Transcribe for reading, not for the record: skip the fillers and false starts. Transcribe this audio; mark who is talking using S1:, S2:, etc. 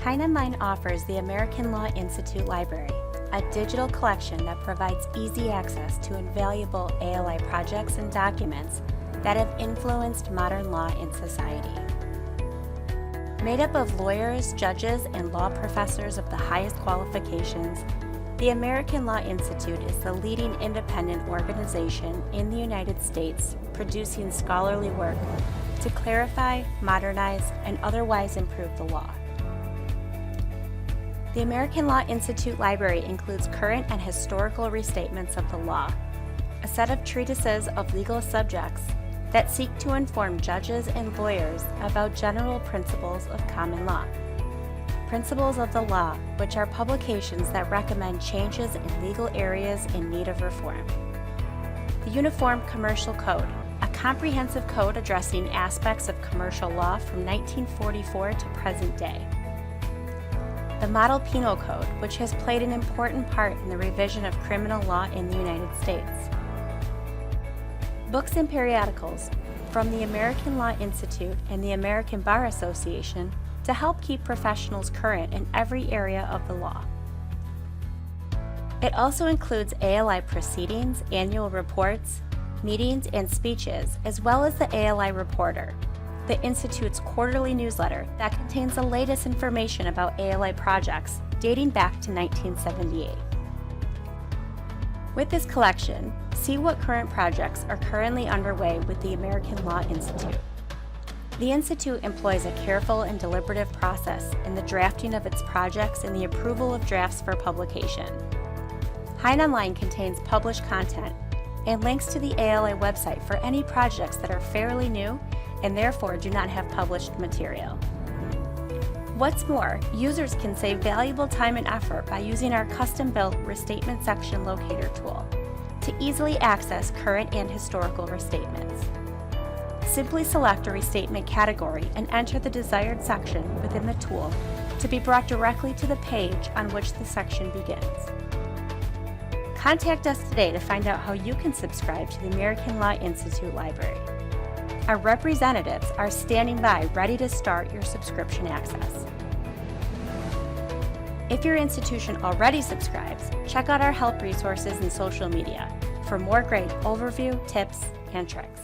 S1: HeinOnline offers the American Law Institute Library, a digital collection that provides easy access to invaluable ALI projects and documents that have influenced modern law in society. Made up of lawyers, judges, and law professors of the highest qualifications, the American Law Institute is the leading independent organization in the United States producing scholarly work to clarify, modernize, and otherwise improve the law. The American Law Institute Library includes current and historical restatements of the law, a set of treatises of legal subjects that seek to inform judges and lawyers about general principles of common law. Principles of the law, which are publications that recommend changes in legal areas in need of reform. The Uniform Commercial Code, a comprehensive code addressing aspects of commercial law from 1944 to present day. The Model Penal Code, which has played an important part in the revision of criminal law in the United States. Books and periodicals from the American Law Institute and the American Bar Association to help keep professionals current in every area of the law. It also includes ALI proceedings, annual reports, meetings, and speeches, as well as the ALI Reporter, the Institute's quarterly newsletter that contains the latest information about ALI projects dating back to 1978. With this collection, see what current projects are currently underway with the American Law Institute. The Institute employs a careful and deliberative process in the drafting of its projects and the approval of drafts for publication. HeinOnline contains published content and links to the ALI website for any projects that are fairly new and therefore do not have published material. What's more, users can save valuable time and effort by using our custom-built Restatement section locator tool to easily access current and historical restatements. Simply select a restatement category and enter the desired section within the tool to be brought directly to the page on which the section begins. Contact us today to find out how you can subscribe to the American Law Institute Library. Our representatives are standing by ready to start your subscription access. If your institution already subscribes, check out our help resources and social media for more great overview, tips, and tricks.